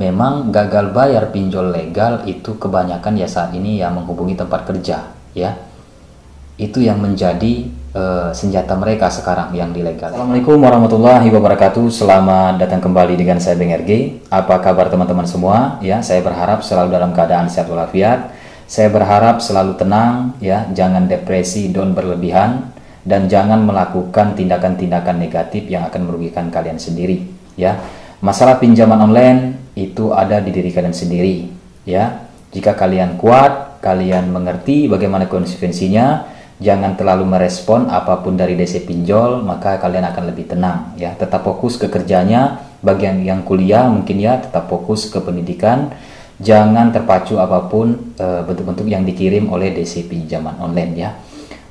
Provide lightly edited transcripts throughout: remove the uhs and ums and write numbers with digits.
memang gagal bayar pinjol legal itu kebanyakan ya saat ini yang menghubungi tempat kerja, ya. Itu yang menjadi senjata mereka sekarang yang dilegal. Assalamualaikum warahmatullahi wabarakatuh. Selamat datang kembali dengan saya Beng RG. Apa kabar teman-teman semua? Ya, saya berharap selalu dalam keadaan sehat walafiat. Saya berharap selalu tenang, ya, jangan depresi dan berlebihan, dan jangan melakukan tindakan-tindakan negatif yang akan merugikan kalian sendiri, ya. Masalah pinjaman online itu ada di diri kalian sendiri, ya. Jika kalian kuat, kalian mengerti bagaimana konsekuensinya, jangan terlalu merespon apapun dari DC pinjol, maka kalian akan lebih tenang, ya. Tetap fokus ke kerjanya, bagian yang kuliah mungkin ya, tetap fokus ke pendidikan. Jangan terpacu apapun bentuk-bentuk yang dikirim oleh DC pinjaman online, ya.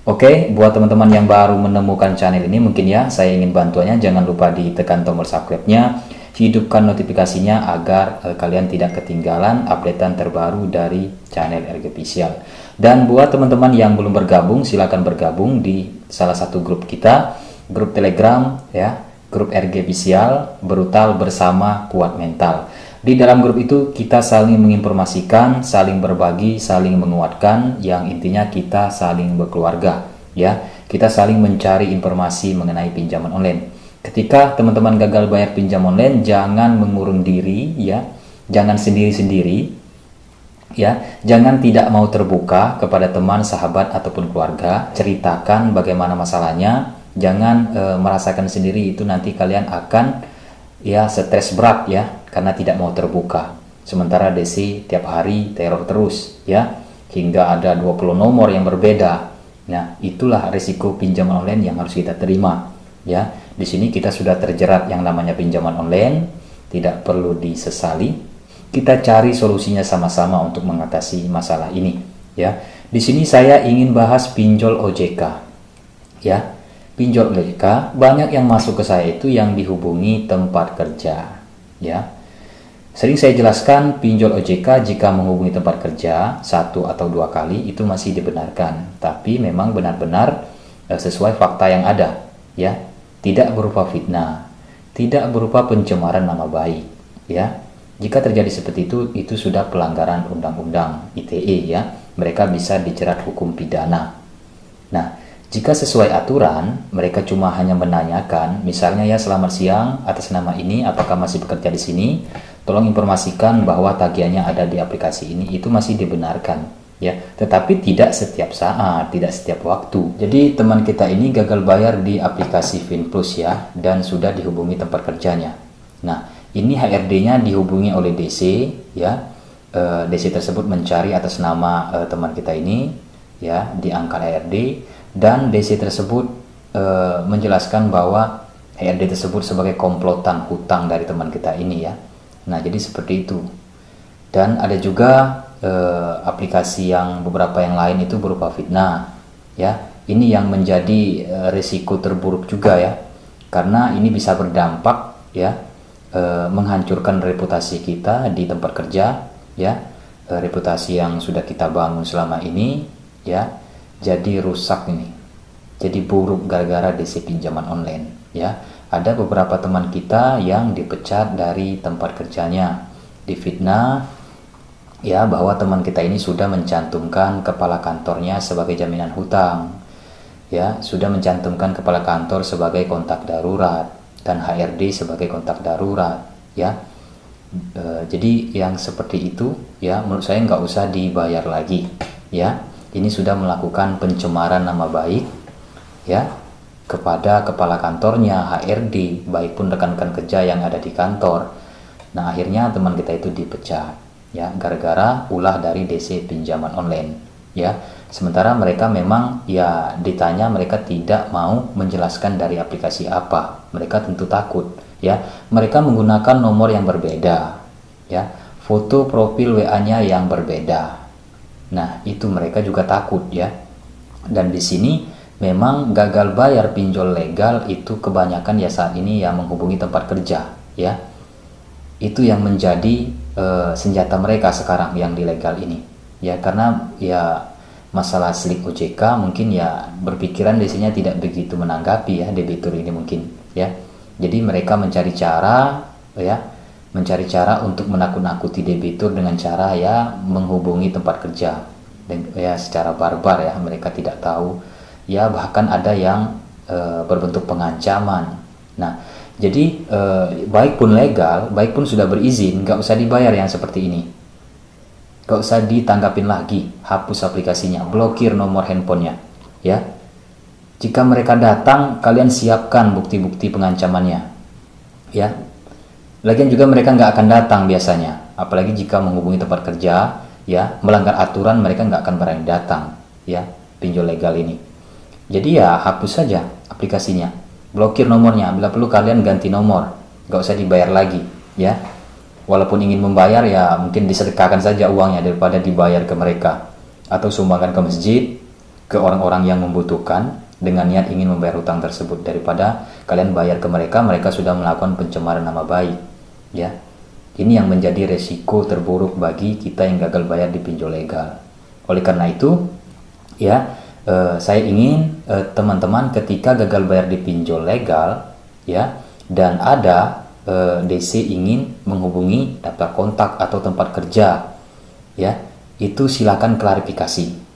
Oke, buat teman-teman yang baru menemukan channel ini, mungkin ya saya ingin bantuannya, jangan lupa ditekan tombol subscribe-nya, hidupkan notifikasinya agar kalian tidak ketinggalan updatean terbaru dari channel RG Official. Dan buat teman-teman yang belum bergabung, silakan bergabung di salah satu grup kita, grup Telegram, ya, grup RG Official, Brutal Bersama Kuat Mental. Di dalam grup itu kita saling menginformasikan, saling berbagi, saling menguatkan, yang intinya kita saling berkeluarga, ya. Kita saling mencari informasi mengenai pinjaman online. Ketika teman-teman gagal bayar pinjam online, jangan mengurung diri, ya. Jangan sendiri-sendiri, ya. Jangan tidak mau terbuka kepada teman, sahabat ataupun keluarga. Ceritakan bagaimana masalahnya. Jangan merasakan sendiri, itu nanti kalian akan ya stres berat, ya, karena tidak mau terbuka. Sementara DC tiap hari teror terus, ya, hingga ada 20 nomor yang berbeda. Nah, itulah risiko pinjaman online yang harus kita terima, ya. Di sini kita sudah terjerat yang namanya pinjaman online, tidak perlu disesali. Kita cari solusinya sama-sama untuk mengatasi masalah ini, ya. Di sini saya ingin bahas pinjol OJK, ya. Pinjol OJK, banyak yang masuk ke saya itu yang dihubungi tempat kerja, ya. Sering saya jelaskan, pinjol OJK jika menghubungi tempat kerja 1 atau 2 kali itu masih dibenarkan, tapi memang benar-benar sesuai fakta yang ada, ya. Tidak berupa fitnah, tidak berupa pencemaran nama baik, ya. Jika terjadi seperti itu sudah pelanggaran undang-undang ITE, ya. Mereka bisa dijerat hukum pidana. Nah, jika sesuai aturan, mereka cuma hanya menanyakan, misalnya ya, selamat siang, atas nama ini, apakah masih bekerja di sini? Tolong informasikan bahwa tagihannya ada di aplikasi ini, itu masih dibenarkan, ya. Tetapi tidak setiap saat, tidak setiap waktu. Jadi teman kita ini gagal bayar di aplikasi Finplus, ya, dan sudah dihubungi tempat kerjanya. Nah, ini HRD-nya dihubungi oleh DC, ya. DC tersebut mencari atas nama teman kita ini, ya, di angka HRD. Dan DC tersebut menjelaskan bahwa HRD tersebut sebagai komplotan hutang dari teman kita ini, ya. Nah, jadi seperti itu. Dan ada juga aplikasi yang beberapa yang lain itu berupa fitnah, ya. Ini yang menjadi risiko terburuk juga, ya, karena ini bisa berdampak, ya, menghancurkan reputasi kita di tempat kerja, ya, reputasi yang sudah kita bangun selama ini, ya. Jadi rusak ini, jadi buruk gara-gara DC pinjaman online, ya. Ada beberapa teman kita yang dipecat dari tempat kerjanya, difitnah, ya, bahwa teman kita ini sudah mencantumkan kepala kantornya sebagai jaminan hutang, ya, sudah mencantumkan kepala kantor sebagai kontak darurat dan HRD sebagai kontak darurat, ya. Jadi yang seperti itu, ya, menurut saya nggak usah dibayar lagi, ya. Ini sudah melakukan pencemaran nama baik, ya, kepada kepala kantornya, HRD, baik pun rekan-rekan kerja yang ada di kantor. Nah, akhirnya teman kita itu dipecat, ya, gara-gara ulah dari DC pinjaman online, ya. Sementara mereka memang, ya, ditanya mereka tidak mau menjelaskan dari aplikasi apa. Mereka tentu takut, ya. Mereka menggunakan nomor yang berbeda, ya, foto profil WA-nya yang berbeda. Nah, itu mereka juga takut, ya. Dan di sini memang gagal bayar pinjol legal itu kebanyakan ya saat ini yang menghubungi tempat kerja, ya. Itu yang menjadi senjata mereka sekarang yang ilegal ini, ya, karena ya masalah slik OJK mungkin ya berpikiran biasanya tidak begitu menanggapi, ya, debitur ini mungkin, ya. Jadi mereka mencari cara, ya, mencari cara untuk menakut-nakuti debitur dengan cara ya menghubungi tempat kerja ya secara barbar ya, mereka tidak tahu ya, bahkan ada yang berbentuk pengancaman. Nah, jadi baik pun legal, baik pun sudah berizin, nggak usah dibayar yang seperti ini, nggak usah ditanggapin lagi, hapus aplikasinya, blokir nomor handphonenya ya. Jika mereka datang, kalian siapkan bukti-bukti pengancamannya ya. Lagian juga mereka nggak akan datang biasanya, apalagi jika menghubungi tempat kerja ya, melanggar aturan, mereka nggak akan berani datang ya, pinjol legal ini. Jadi ya hapus saja aplikasinya, blokir nomornya, bila perlu kalian ganti nomor, nggak usah dibayar lagi ya. Walaupun ingin membayar ya mungkin disedekahkan saja uangnya daripada dibayar ke mereka, atau sumbangkan ke masjid, ke orang-orang yang membutuhkan dengan niat ingin membayar hutang tersebut, daripada kalian bayar ke mereka, mereka sudah melakukan pencemaran nama baik ya. Ini yang menjadi resiko terburuk bagi kita yang gagal bayar di pinjol legal. Oleh karena itu ya, saya ingin teman-teman ketika gagal bayar di pinjol legal ya, dan ada DC ingin menghubungi daftar kontak atau tempat kerja ya, itu silakan klarifikasi.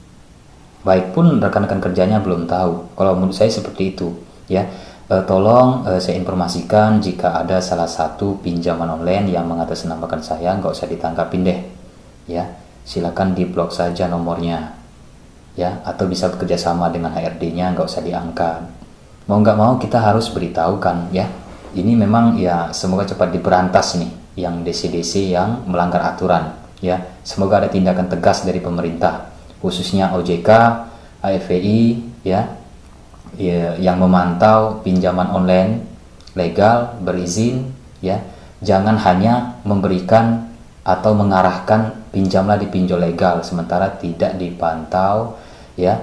Baik pun rekan-rekan kerjanya belum tahu, kalau menurut saya seperti itu ya. Tolong saya informasikan jika ada salah satu pinjaman online yang mengatasnamakan saya, nggak usah ditangkapin deh ya, silakan diblok saja nomornya ya, atau bisa bekerja sama dengan HRD-nya, nggak usah diangkat. Mau nggak mau kita harus beritahukan ya, ini memang ya, semoga cepat diberantas nih yang DC-DC yang melanggar aturan ya. Semoga ada tindakan tegas dari pemerintah, khususnya OJK, AFVI ya, yang memantau pinjaman online legal berizin ya. Jangan hanya memberikan atau mengarahkan pinjamlah di pinjol legal sementara tidak dipantau ya,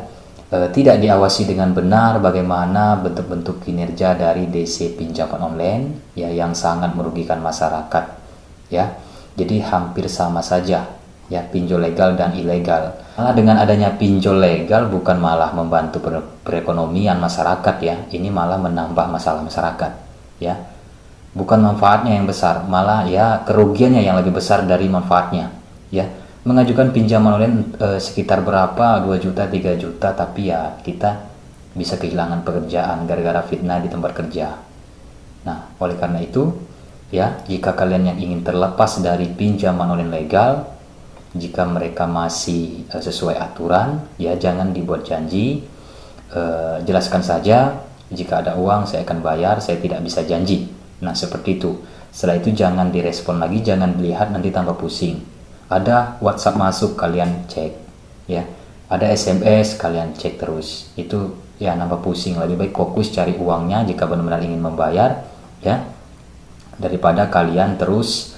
tidak diawasi dengan benar bagaimana bentuk-bentuk kinerja dari DC pinjaman online ya, yang sangat merugikan masyarakat ya. Jadi hampir sama saja ya, pinjol legal dan ilegal. Malah dengan adanya pinjol legal bukan malah membantu perekonomian masyarakat ya, ini malah menambah masalah masyarakat ya. Bukan manfaatnya yang besar, malah ya kerugiannya yang lebih besar dari manfaatnya ya. Mengajukan pinjaman online sekitar berapa, 2 juta, 3 juta, tapi ya kita bisa kehilangan pekerjaan gara-gara fitnah di tempat kerja. Nah, oleh karena itu ya, jika kalian yang ingin terlepas dari pinjaman online legal, jika mereka masih sesuai aturan ya, jangan dibuat janji, jelaskan saja, jika ada uang saya akan bayar, saya tidak bisa janji. Nah seperti itu. Setelah itu jangan direspon lagi, jangan dilihat, nanti tambah pusing. Ada WhatsApp masuk, kalian cek ya, ada SMS, kalian cek terus, itu ya nambah pusing. Lebih baik fokus cari uangnya jika benar-benar ingin membayar ya, daripada kalian terus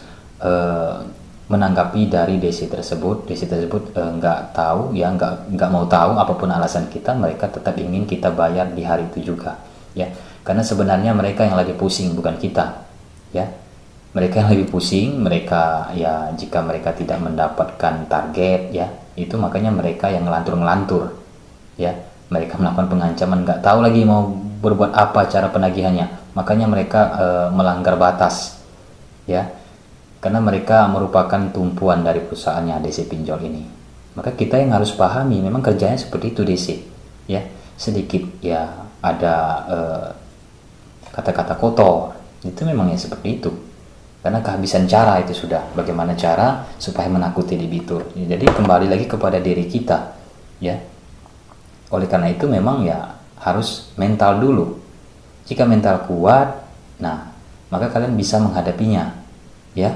menanggapi dari DC tersebut nggak tahu ya, nggak mau tahu apapun alasan kita, mereka tetap ingin kita bayar di hari itu juga ya. Karena sebenarnya mereka yang lagi pusing, bukan kita ya. Mereka yang lebih pusing, mereka ya, jika mereka tidak mendapatkan target ya, itu makanya mereka yang ngelantur ya. Mereka melakukan pengancaman, nggak tahu lagi mau berbuat apa cara penagihannya, makanya mereka melanggar batas ya. Karena mereka merupakan tumpuan dari perusahaannya DC pinjol ini. Maka kita yang harus pahami, memang kerjanya seperti itu DC ya. Sedikit ya ada kata-kata kotor, itu memang ya seperti itu. Karena kehabisan cara itu sudah, bagaimana cara supaya menakuti debitur. Jadi kembali lagi kepada diri kita ya. Oleh karena itu memang ya harus mental dulu. Jika mental kuat, nah maka kalian bisa menghadapinya ya.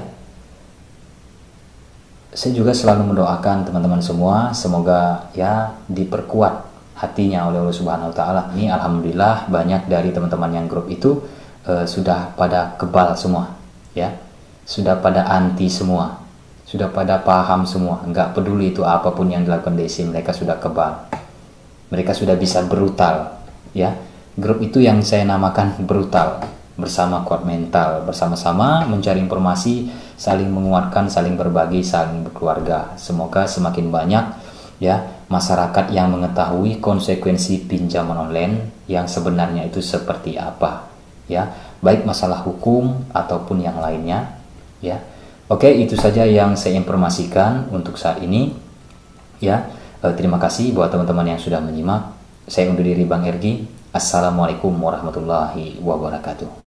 Saya juga selalu mendoakan teman-teman semua, semoga ya diperkuat hatinya oleh Allah Subhanahu wa Ta'ala. Ini alhamdulillah banyak dari teman-teman yang grup itu sudah pada kebal semua ya, sudah pada anti semua, sudah pada paham semua, nggak peduli itu apapun yang dilakukan DC, mereka sudah kebal, mereka sudah bisa brutal ya. Grup itu yang saya namakan brutal, bersama kuat mental, bersama-sama mencari informasi, saling menguatkan, saling berbagi, saling berkeluarga. Semoga semakin banyak ya masyarakat yang mengetahui konsekuensi pinjaman online yang sebenarnya itu seperti apa ya, baik masalah hukum ataupun yang lainnya ya. Oke, itu saja yang saya informasikan untuk saat ini, ya. Terima kasih buat teman-teman yang sudah menyimak. Saya undur diri, Bang Ergi. Assalamualaikum warahmatullahi wabarakatuh.